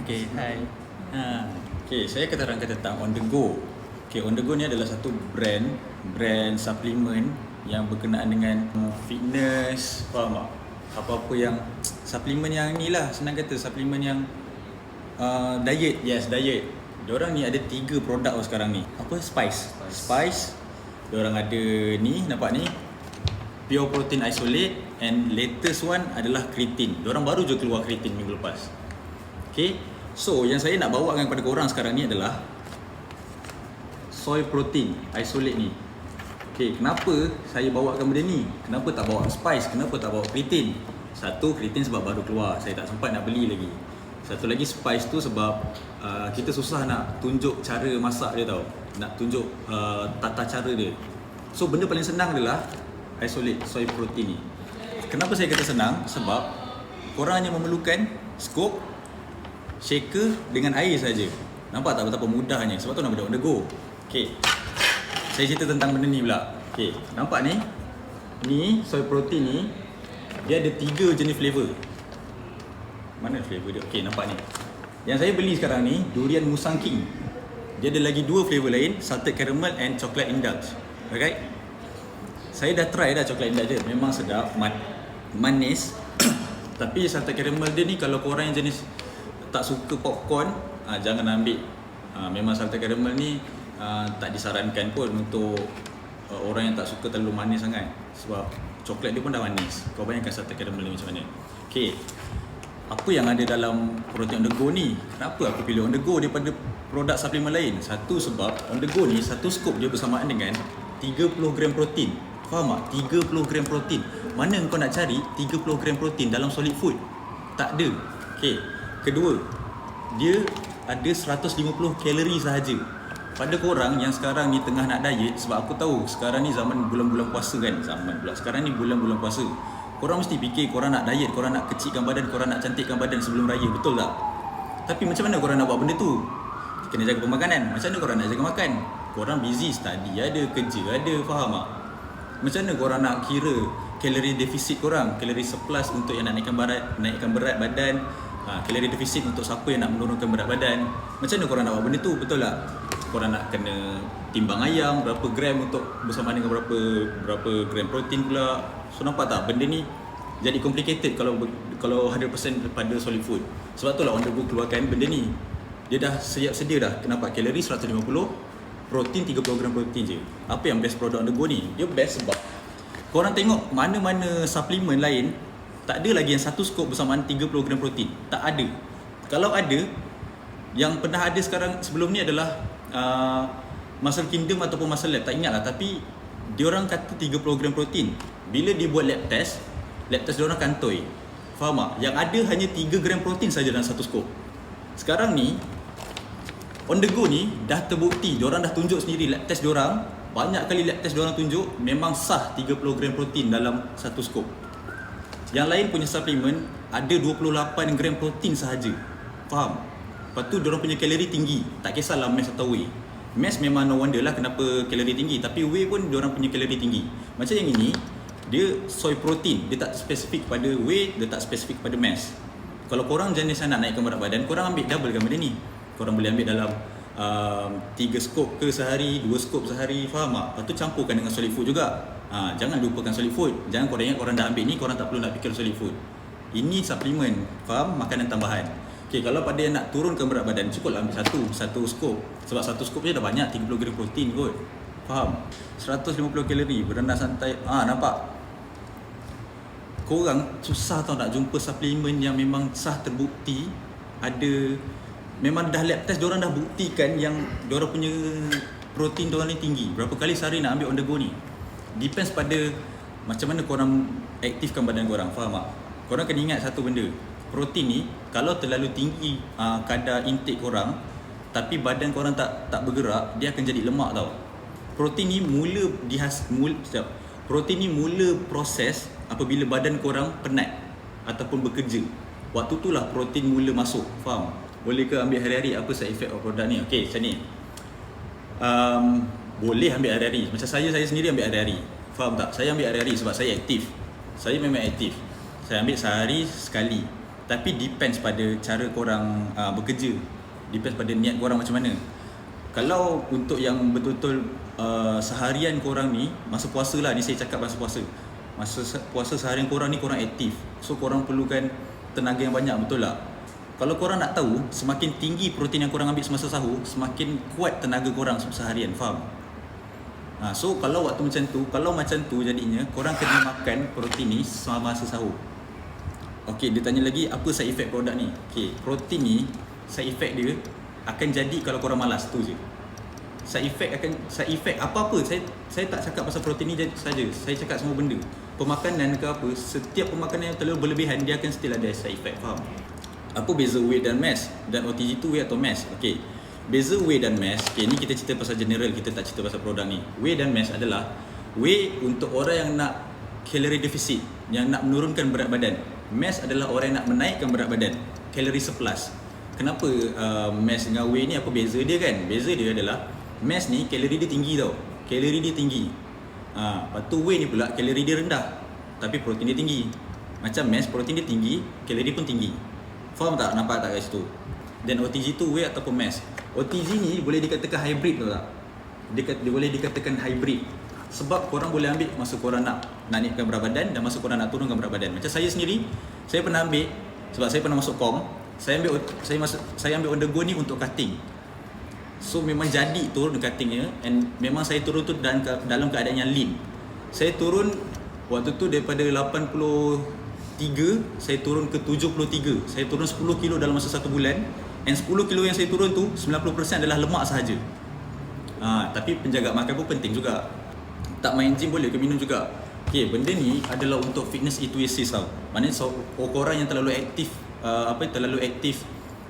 Okay, hai. Okay, saya akan terangkan tentang On The Go. Okay, On The Go ni adalah satu brand suplemen yang berkenaan dengan fitness, faham tak? Apa-apa yang suplemen yang ni lah, senang kata suplemen yang diet, yes diet. Diorang ni ada 3 produk sekarang ni. Apa? Spice. Diorang ada ni, nampak ni, Pure Protein Isolate, and latest one adalah creatine. Diorang baru je keluar creatine minggu lepas. Okay, so yang saya nak bawakan kepada korang sekarang ni adalah Soy Protein Isolate ni. Okay, kenapa saya bawakan benda ni? Kenapa tak bawa spice? Kenapa tak bawa creatine? Satu, creatine sebab baru keluar, saya tak sempat nak beli lagi. Satu lagi, spice tu sebab kita susah nak tunjuk cara masak dia tau. Nak tunjuk tata cara dia. So benda paling senang adalah Isolate Soy Protein ni. Kenapa saya kata senang? Sebab korang hanya memerlukan scoop, shaker dengan air saja. Nampak tak betapa mudahnya? Sebab tu nama dia On The Go. Okay, saya cerita tentang benda ni pula. Okay, nampak ni? Ni soy protein ni, dia ada 3 jenis flavor. Mana flavor dia? Okay, nampak ni. Yang saya beli sekarang ni Durian Musang King. Dia ada lagi 2 flavor lain, Salted Caramel and Chocolate Indulge. Alright, saya dah try dah Chocolate Indulge dia. Memang sedap, manis. Tapi Salted Caramel dia ni, kalau korang yang jenis tak suka popcorn, jangan ambil. Memang Salted Caramel ni tak disarankan pun untuk orang yang tak suka terlalu manis sangat. Sebab coklat dia pun dah manis. Kau bayangkan Salted Caramel ni macam mana. Okay, apa yang ada dalam protein On The Go ni? Kenapa aku pilih On The Go daripada produk suplemen lain? Satu, sebab On The Go ni satu scoop dia bersamaan dengan 30 gram protein. Faham tak? 30 gram protein. Mana kau nak cari 30 gram protein dalam solid food? Tak ada. Okay, kedua, dia ada 150 kalori sahaja. Pada korang yang sekarang ni tengah nak diet, sebab aku tahu sekarang ni zaman bulan-bulan puasa kan. Sekarang ni bulan-bulan puasa. Korang mesti fikir korang nak diet, korang nak kecilkan badan, korang nak cantikkan badan sebelum raya, betul tak? Tapi macam mana korang nak buat benda tu? Kena jaga pemakanan. Macam mana korang nak jaga makan? Korang busy, study ada, kerja ada, faham tak? Macam mana korang nak kira kalori defisit korang, kalori surplus untuk yang nak naikkan berat badan, kalori defisit untuk siapa yang nak menurunkan berat badan. Macam mana korang nak buat benda tu, betul tak? Korang nak kena timbang ayam berapa gram untuk bersamaan dengan berapa gram protein pula. So nampak tak, benda ni jadi complicated kalau 100% pada solid food. Sebab tu lah On The Go keluarkan benda ni. Dia dah siap sedia dah. Kenapa? Kalori 150, protein 30 gram protein je. Apa yang best produk On The Go ni? Dia best sebab korang tengok mana-mana suplemen lain tak ada lagi yang satu scoop bersamaan 30 gram protein. Tak ada. Kalau ada, yang pernah ada sekarang sebelum ni adalah Muscle Kingdom ataupun Muscle Lab, tak ingat lah. Tapi diorang kata 30 gram protein. Bila dia buat lab test diorang kantoi. Faham tak? Yang ada hanya 3 gram protein saja dalam satu scoop. Sekarang ni On The Go ni dah terbukti, diorang dah tunjuk sendiri lab test diorang. Banyak kali lab test diorang tunjuk memang sah 30 gram protein dalam satu scoop. Yang lain punya suplemen ada 28 gram protein sahaja. Faham? Lepas tu diorang punya kalori tinggi. Tak kisahlah mass atau whey. Mass memang no wonder lah kenapa kalori tinggi. Tapi whey pun diorang punya kalori tinggi. Macam yang ini, dia soy protein. Dia tak spesifik pada whey, dia tak spesifik pada mass. Kalau korang jenis nak naikkan berat badan, korang ambil double kan benda ni. Korang boleh ambil dalam 3 scoop ke sehari, 2 scoop sehari, faham tak? Lepas tu campurkan dengan solid food juga. Jangan lupakan solid food. Jangan korang ingat korang dah ambil ni, korang tak perlu nak fikir solid food. Ini suplemen, faham? Makanan tambahan. Okay, kalau pada yang nak turunkan berat badan, cukup ambil satu scoop. Sebab satu scoop je dah banyak, 30 gram protein kot. Faham? 150 kalori, berenang santai. Nampak? Korang susah tau nak jumpa suplemen yang memang sah terbukti. Ada, memang dah lab test, diorang dah buktikan yang diorang punya protein diorang ni tinggi. Berapa kali sehari nak ambil On The Go ni? Depends pada macam mana korang aktifkan badan korang, faham tak? Korang kena ingat satu benda, protein ni kalau terlalu tinggi kadar intake korang, tapi badan korang tak bergerak, dia akan jadi lemak tau. Protein ni protein ni mula proses apabila badan korang penat ataupun bekerja. Waktu tu lah protein mula masuk, faham? Boleh ke ambil hari-hari? Apa side effect of produk ni? Okay, macam ni. Boleh ambil hari-hari. Macam saya sendiri ambil hari-hari. Faham tak? Saya ambil hari-hari sebab saya aktif. Saya memang aktif. Saya ambil sehari sekali. Tapi depends pada cara korang bekerja. Depends pada niat korang macam mana. Kalau untuk yang betul-betul seharian korang ni, masa puasa lah ni saya cakap masa puasa. Masa puasa seharian korang ni korang aktif. So korang perlukan tenaga yang banyak, betul tak? Kalau korang nak tahu, semakin tinggi protein yang korang ambil semasa sahur, semakin kuat tenaga korang seharian, faham? So kalau waktu macam tu jadinya korang kena makan protein ni semasa sahur. Okey, dia tanya lagi apa side effect produk ni. Okey, protein ni side effect dia akan jadi kalau korang malas, tu je. Side effect apa-apa, saya tak cakap pasal protein ni saja. Saya cakap semua benda. Pemakanan ke apa, setiap pemakanan yang terlalu berlebihan dia akan still ada side effect, faham? Apa beza whey dan mass dan OTG tu whey atau mass? Okey. Beza whey dan mass, okay, ni kita cerita pasal general, kita tak cerita pasal produk ni. Whey dan mass adalah whey untuk orang yang nak calorie deficit, yang nak menurunkan berat badan. Mass adalah orang yang nak menaikkan berat badan, calorie surplus. Kenapa mass dengan whey ni, apa beza dia kan? Beza dia adalah mass ni kalori dia tinggi tau. Kalori dia tinggi. Lepas tu whey ni pula kalori dia rendah tapi protein dia tinggi. Macam mass, protein dia tinggi, kalori pun tinggi. Faham tak? Nampak tak kat situ? Dan OTG tu whey ataupun mass. OTG ni boleh dikatakan hybrid tau tak? Dia boleh dikatakan hybrid. Sebab korang boleh ambil masa korang nak naikkan berat badan dan masa korang nak turunkan berat badan. Macam saya sendiri, saya pernah ambil sebab saya pernah masuk kom. Saya ambil on the go ni untuk cutting. So memang jadi turun cuttingnya, and memang saya turun tu dalam keadaan yang lean. Saya turun waktu tu daripada 83 saya turun ke 73. Saya turun 10 kilo dalam masa 1 bulan. And 10 kilo yang saya turun tu 90% adalah lemak sahaja. Tapi penjaga makan pun penting juga. Tak main gym boleh ke minum juga. Okay, benda ni adalah untuk fitness enthusiast tau. Maknanya orang yang terlalu aktif terlalu aktif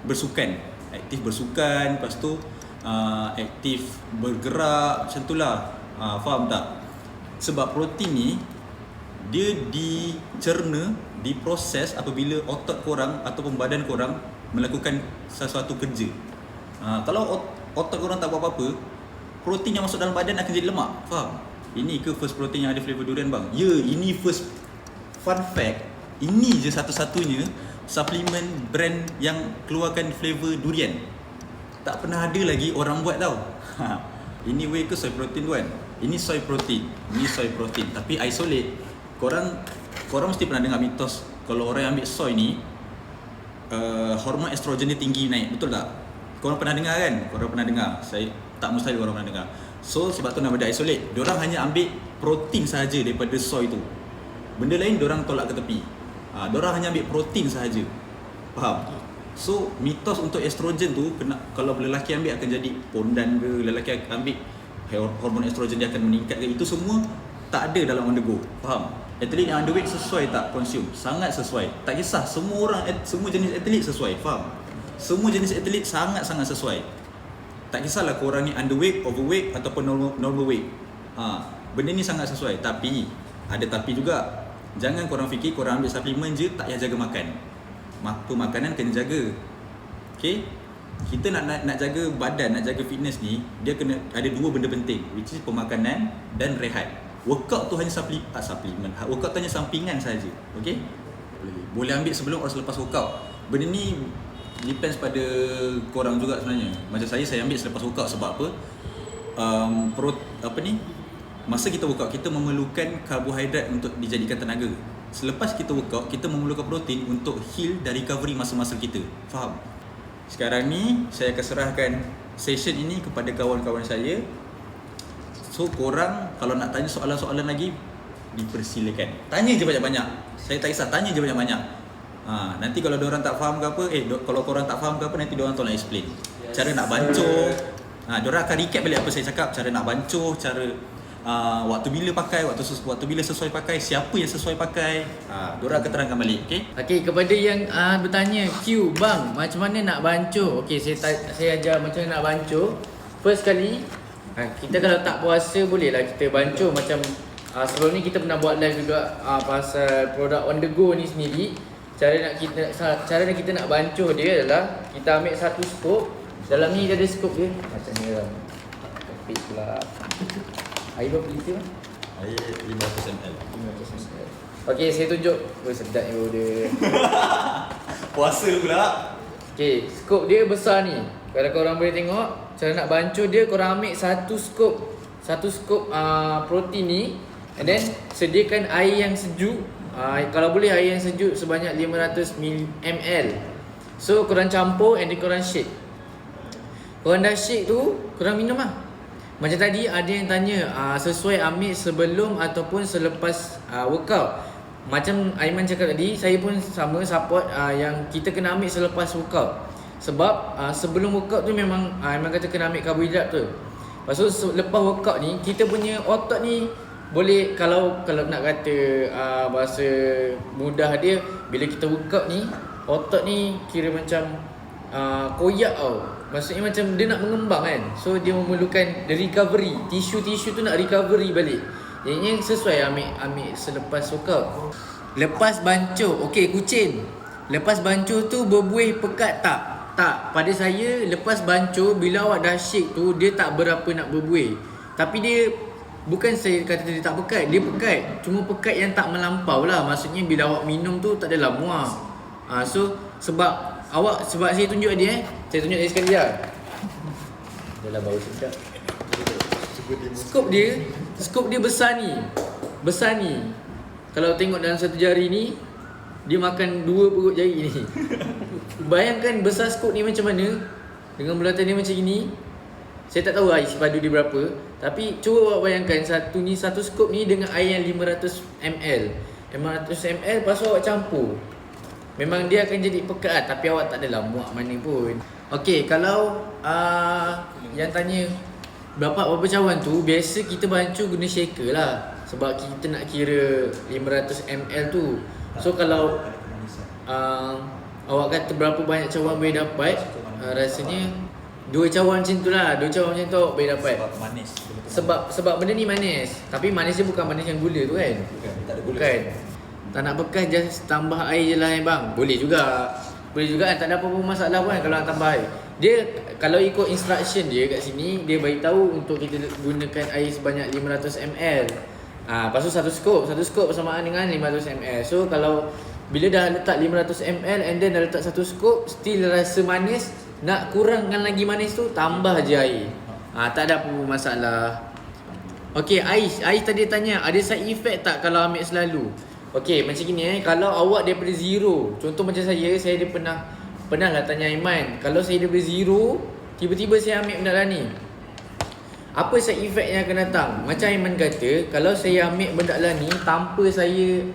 bersukan. Aktif bersukan, lepas tu aktif bergerak, macam tu lah. Faham tak? Sebab protein ni dia dicerna, diproses apabila otot korang ataupun badan korang melakukan sesuatu kerja. Kalau otot korang tak buat apa-apa, protein yang masuk dalam badan akan jadi lemak. Faham? Ini ke first protein yang ada flavor durian bang? Ya, ini first. Fun fact, ini je satu-satunya suplemen brand yang keluarkan flavor durian. Tak pernah ada lagi orang buat tau. Ini whey ke soy protein tu kan? Ini soy protein. Ini soy protein. Tapi isolate. Korang mesti pernah dengar mitos kalau orang yang ambil soy ni hormon estrogen dia tinggi naik. Betul tak? Korang pernah dengar kan? Korang pernah dengar. Saya tak mustahil korang pernah dengar. So sebab tu nama dia isolate. Diorang hanya ambil protein sahaja daripada soy tu. Benda lain diorang tolak ke tepi. Diorang hanya ambil protein sahaja. Faham? So mitos untuk estrogen tu kalau lelaki ambil akan jadi pondan ke, lelaki ambil hormon estrogen dia akan meningkat ke, itu semua tak ada dalam on the go. Faham? Atlet yang underweight sesuai tak consume? Sangat sesuai. Tak kisah, semua jenis atlet sesuai. Faham? Semua jenis atlet sangat-sangat sesuai. Tak kisahlah korang ni underweight, overweight ataupun normal weight. Benda ni sangat sesuai. Tapi ada tapi juga. Jangan korang fikir korang ambil suplemen je tak payah jaga makan. Makanan kena jaga. Okay? Kita nak jaga badan, nak jaga fitness ni, dia kena ada 2 benda penting, which is pemakanan dan rehat. Workout tu hanya suplemen. Workout tu hanya sampingan saja. Okay? Boleh ambil sebelum atau selepas workout. Benda ni depends pada korang juga sebenarnya. Macam saya ambil selepas workout. Sebab apa? Masa kita workout, kita memerlukan karbohidrat untuk dijadikan tenaga. Selepas kita workout, kita memerlukan protein untuk heal dan recovery masa-masa kita. Faham? Sekarang ni saya akan serahkan session ini kepada kawan-kawan saya. So korang kalau nak tanya soalan-soalan lagi, dipersilakan. Tanya je banyak-banyak. Saya tak kisah, tanya je banyak-banyak. Nanti kalau diorang tak faham ke apa, kalau korang tak faham ke apa, nanti diorang tolong explain. Cara nak bancuh. Diorang akan recap balik apa saya cakap. Cara nak bancuh, cara waktu bila pakai, waktu bila sesuai pakai, siapa yang sesuai pakai, diorang akan terangkan balik. Okay, kepada yang bertanya, Q, bang, macam mana nak bancuh? Okay, saya ajar macam mana nak bancuh. First kali, kita kalau tak puasa bolehlah kita bancuh. Macam sebelum ni kita pernah buat live juga pasal produk on the go ni sendiri. Cara nak kita nak bancuh dia adalah kita ambil satu scoop. Dalam ni dia ada scoop dia macam ni lah. Kepit pula. Air berapa liter bang? Air 500 ml. 500 ml. Okay, saya tunjuk. Sedap dia. Puasa pula. Okay, skop dia besar ni. Kalau korang boleh tengok, cara nak bancuh dia, korang ambil satu skop protein ni, and then sediakan air yang sejuk. Kalau boleh air yang sejuk sebanyak 500 ml. So korang campur and then korang shake. Korang dah shake tu, korang minum lah. Macam tadi ada yang tanya sesuai ambil sebelum ataupun selepas workout. Macam Aiman cakap tadi, saya pun sama support yang kita kena ambil selepas workout. Sebab sebelum workout tu memang Aiman kata kena ambil karbohidrat tu. Lepas tu lepas workout ni, kita punya otot ni boleh, kalau nak kata bahasa mudah dia, bila kita workout ni, otot ni kira macam koyak tau. Maksudnya macam dia nak mengembang kan. So dia memerlukan the recovery. Tisu-tisu tu nak recovery balik. Yang sesuai ambil selepas workout. Lepas bancuh, okey kucing. Lepas bancuh tu berbuih pekat tak? Tak. Pada saya lepas bancuh, bila awak dah shake tu, dia tak berapa nak berbuih. Tapi dia, bukan saya kata dia tak pekat, dia pekat. Cuma pekat yang tak melampau lah. Maksudnya bila awak minum tu tak adalah muak. So sebab saya tunjuk dia saya tunjuk dia sekali lah. Dah bau sedap. Skop dia besar ni. Kalau tengok dalam satu jari ni, dia makan 2 perut jari ni. Bayangkan besar skop ni macam mana, dengan bulatan dia macam ini. Saya tak tahu isi padu dia berapa, tapi cuba awak bayangkan satu skop ni dengan air yang 500 ml. 500 ml, lepas tu awak campur, memang dia akan jadi pekat, tapi awak tak adalah muak mana pun. Okey, kalau yang tanya berapa cawan tu, biasa kita bancuh guna shaker lah. Sebab kita nak kira 500 ml tu. So kalau awak kata berapa banyak cawan boleh dapat, rasanya 2 cawan macam tu lah. 2 cawan macam tu awak boleh dapat. Sebab manis. Sebab benda ni manis. Tapi manis dia bukan manis yang gula tu kan. Tak ada gula. Bukan. Tak nak bekas, just tambah air je lah bang. Boleh juga kan, tak ada apa-apa masalah pun kan kalau nak tambah air. Dia kalau ikut instruction dia kat sini, dia beritahu untuk kita gunakan air sebanyak 500 ml. Lepas tu satu skop bersamaan dengan 500 ml. So kalau bila dah letak 500 ml and then dah letak satu skop, still rasa manis, nak kurangkan lagi manis tu, tambah je air. Tak ada apa-apa masalah. Okey, Ais tadi tanya, ada side effect tak kalau ambil selalu? Okey, macam gini kalau awak daripada zero, contoh macam saya dia pernah lah tanya Aiman, kalau saya daripada zero, tiba-tiba saya ambil benda lah ni, apa side effect yang akan datang? Macam Aiman kata, kalau saya ambil benda lah ni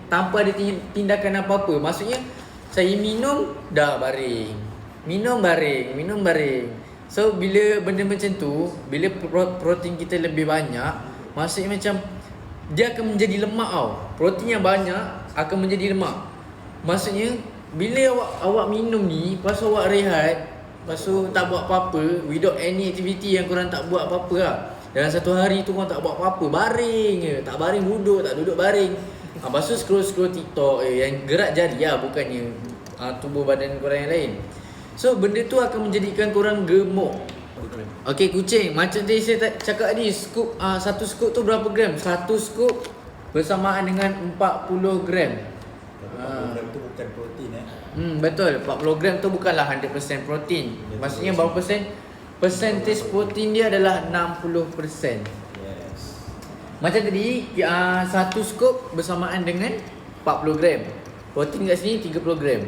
tanpa ada tindakan apa-apa, maksudnya saya minum dah baring, minum baring. So bila benda macam tu, bila protein kita lebih banyak, maksudnya macam dia akan menjadi lemak tau. Protein yang banyak akan menjadi lemak. Maksudnya bila awak minum ni, lepas tu awak rehat, lepas tu tak buat apa-apa, without any activity yang korang tak buat apa-apa lah. Dalam satu hari tu korang tak buat apa-apa, baring je. Tak baring duduk, tak duduk baring. Lepas tu scroll TikTok yang gerak jari lah, bukannya tubuh badan korang yang lain. So benda tu akan menjadikan korang gemuk. Okey kucing, macam tadi saya cakap tadi, satu scoop tu berapa gram? Satu scoop bersamaan dengan 40 gram. 40 gram tu bukan protein Betul, 40 gram tu bukanlah 100% protein. Maksudnya berapa persen? Percentage protein dia adalah 60%. Yes. Macam tadi, satu scoop bersamaan dengan 40 gram. Protein kat sini 30 gram.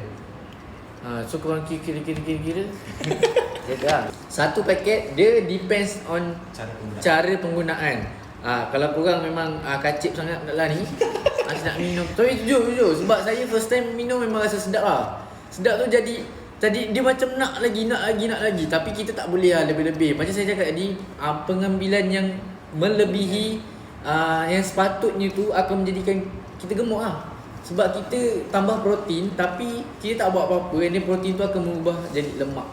So korang kira jaga. Satu paket dia depends on cara penggunaan. Kalau korang memang kacip sangat nak lah ni, nak minum. Tapi jujur sebab saya first time minum memang rasa sedap lah. Sedap tu jadi tadi dia macam nak lagi. Tapi kita tak boleh lah lebih-lebih. Macam saya cakap tadi, pengambilan yang melebihi yang sepatutnya tu akan menjadikan kita gemuk lah. Sebab kita tambah protein tapi kita tak buat apa-apa, and then protein tu akan mengubah jadi lemak.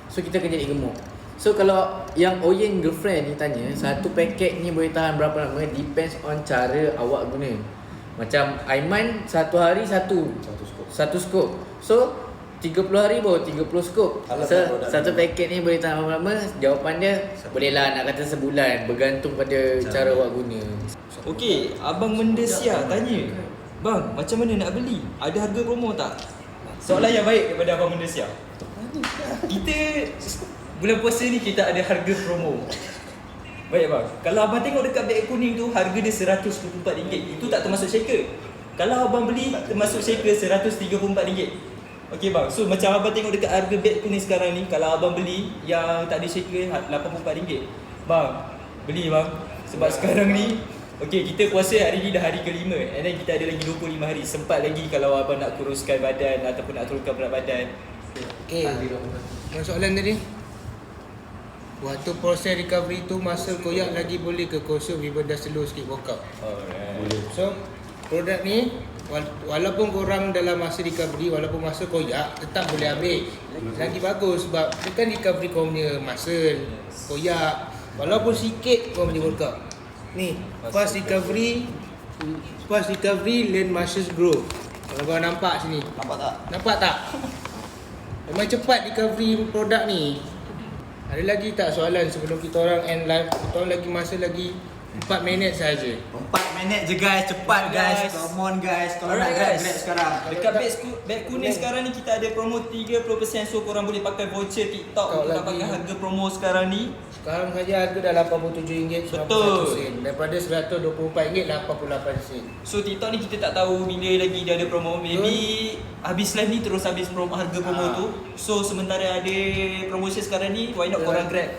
So kita akan jadi gemuk. So kalau yang Oyen girlfriend ni tanya, satu paket ni boleh tahan berapa lama, depends on cara awak guna. Macam Aiman satu hari satu skop. So 30 hari baru 30 skop. Satu paket ni boleh tahan berapa lama? Jawapan dia boleh lah nak kata sebulan, bergantung pada cara awak guna. Okey, Abang Mendesia tanya, bang, macam mana nak beli? Ada harga promo tak? Soalan yang baik daripada Abang Malaysia. Kita bulan puasa ni kita ada harga promo. Baik bang, kalau abang tengok dekat beg kuning tu harga dia RM124. Itu tak termasuk shaker. Kalau abang beli termasuk shaker RM134. Okey bang, so macam abang tengok dekat harga beg kuning sekarang ni, kalau abang beli yang tak ada shaker RM84. Bang, beli bang. Sebab sekarang ni okey, kita puasa hari ni dah hari ke-5 and then kita ada lagi 25 hari. Sempat lagi kalau abang nak kuruskan badan ataupun nak turunkan berat badan. Okay, soalan tadi, waktu proses recovery tu masa koyak lagi boleh ke kosong even dah slow sikit workout? Alright. So produk ni walaupun korang dalam masa recovery, walaupun masa koyak tetap boleh ambil. Lagi bagus sebab dia kan recovery kau punya muscle. Koyak walaupun sikit kau boleh workout. Ni fast recovery learn muscles grow. Kalau kau nampak sini, nampak tak? Memang cepat recovery produk ni. Ada lagi tak soalan sebelum kita orang end live? Kita orang lagi masa lagi 4 minit saja. 4 minit je guys, cepat guys. Come on guys. Kalau nak Alright, grab guys. sekarang. Dekat beg kuning sekarang ni kita ada promo 30%. So korang boleh pakai voucher TikTok untuk lagi. dapatkan harga promo sekarang ni. Sekarang saja harga dah RM87.91. Betul. Daripada RM124.88. So TikTok ni kita tak tahu bila lagi dia ada promo. Maybe habis live ni terus habis promo, harga promo tu. So sementara ada promotion sekarang ni, why not korang grab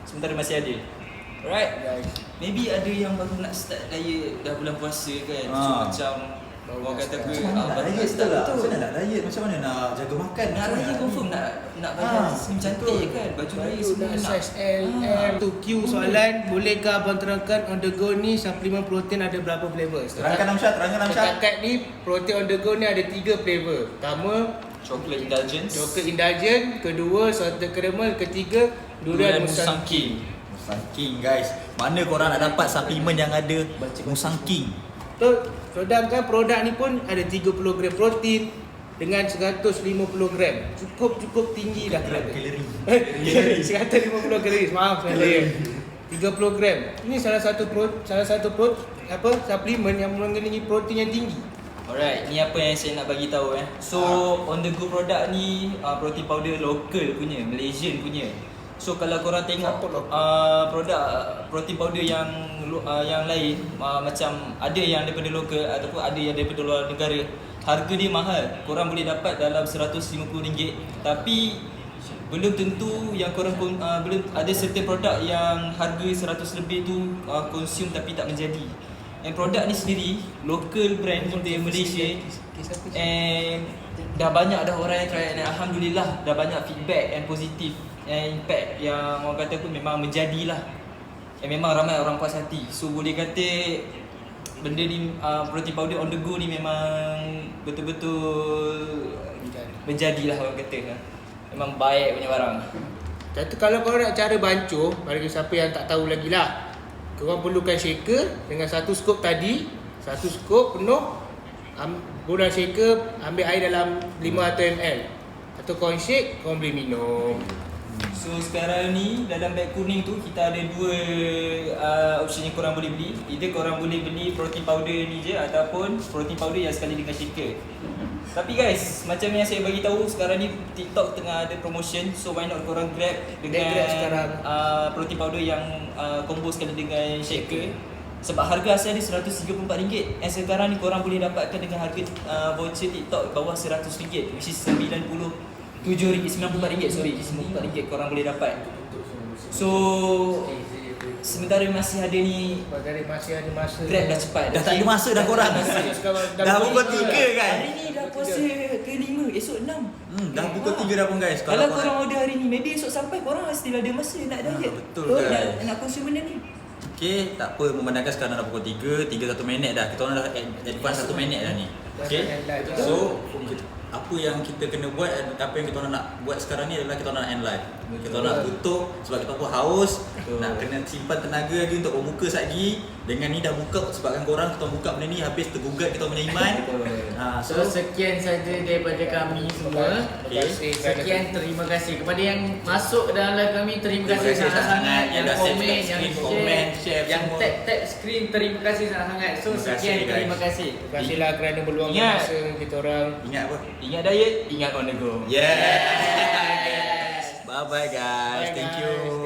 sementara masih ada. Alright. Guys, Maybe ada yang baru nak start diet dah bulan puasa kan. So macam orang kata apa, Macam mana nak baru diet start tu lah? betul. Macam mana nak diet? Macam mana nak jaga makan? Nak Macam raya mana? confirm nak badan slim cantik kan. Baju raya semua nak nak. size L, M. Tu Q soalan, bolehkah abang terangkan on the go ni suplemen protein ada berapa flavor? Terangkan Amsyad, terangkan Amsyad. Setakat ni protein on the go ni ada 3 flavor. Pertama, Chocolate indulgence. coklat indulgent, kedua salted caramel, ketiga durian musang king. Musang King guys. Mana korang nak dapat suplemen yang ada Musang King? Betul. Sedangkan produk ni pun ada 30 gram protein dengan 150 gram. Cukup tinggi dah Kalori. 150 kalori. Maaf saya. 30 gram. Ini salah satu suplemen yang mengandungi protein yang tinggi. Alright, ni apa yang saya nak bagi tahu So on the go produk ni protein powder local punya, Malaysian punya. So kalau korang tengok produk protein powder yang lain macam ada yang daripada lokal ataupun ada yang daripada luar negara, harga dia mahal. Korang boleh dapat dalam RM150. Tapi belum tentu yang korang belum ada certain produk yang harga 100 lebih tu consume tapi tak menjadi. And produk ni sendiri local brand dari Malaysia. And dah banyak dah orang yang try and alhamdulillah dah banyak feedback and positif and impact yang orang kata pun memang menjadilah. And memang ramai orang puas hati. So boleh kata benda ni protein powder on the go ni memang betul-betul menjadilah orang kata. Memang baik punya barang. Kata kalau korang nak cara bancuh, bagi siapa yang tak tahu lagi lah, korang perlukan shaker dengan satu skop tadi. Satu skop penuh, guna shaker, ambil air dalam 500 ml. Atau korang shake, korang boleh minum. So sekarang ni dalam beg kuning tu kita ada dua option yang korang boleh beli. Either korang boleh beli protein powder ni je ataupun protein powder yang sekali dengan shaker. Tapi guys, macam yang saya bagi tahu sekarang ni TikTok tengah ada promotion. So why not korang grab dengan Grab sekarang. protein powder yang combo sekali dengan shaker. Sebab harga asal dia RM134. And sekarang ni korang boleh dapatkan dengan harga voucher TikTok bawah RM100, which is RM94, sorry, RM94 korang boleh dapat. So sementara masih ada ni, Dari masih ada masa. grab dah cepat. Dah tak ada masa dah korang. Dah pukul 3 kan? Hari ni dah puasa ke-5, esok 6. Dah pukul 3 dah pun guys. Kalau korang order hari ni, maybe esok sampai korang still ada masa nak diet. betul Betul, guys. nak consume benda ni. Okay, tak apa, memandangkan sekarang dah pukul 3, 1 minit dah. Kita orang dah advance 1 minit dah ni. Okay, so apa yang kita kena buat, apa yang kita orang nak buat sekarang ni adalah kita orang nak end live. Kita orang nak tutup sebab kita pun haus, nak kena simpan tenaga lagi untuk berbuka sekejap lagi. Dengan ni dah buka sebabkan korang kita buka benda ni habis tergugat kita punya iman. So sekian saja daripada kami semua. Okay. Sekian, terima kasih kepada yang masuk dalam live kami. Terima kasih sangat-sangat. yang dah komen, share, yang komen, share yang semua. tap screen. Terima kasih sangat-sangat. So Terima kasih, sekian, guys. terima kasih. Terima kasihlah kerana meluangkan Ingat. masa kita orang. Ingat apa? Ingat diet, ingat on the go. Yes. Bye bye guys. Bye, Thank guys. you.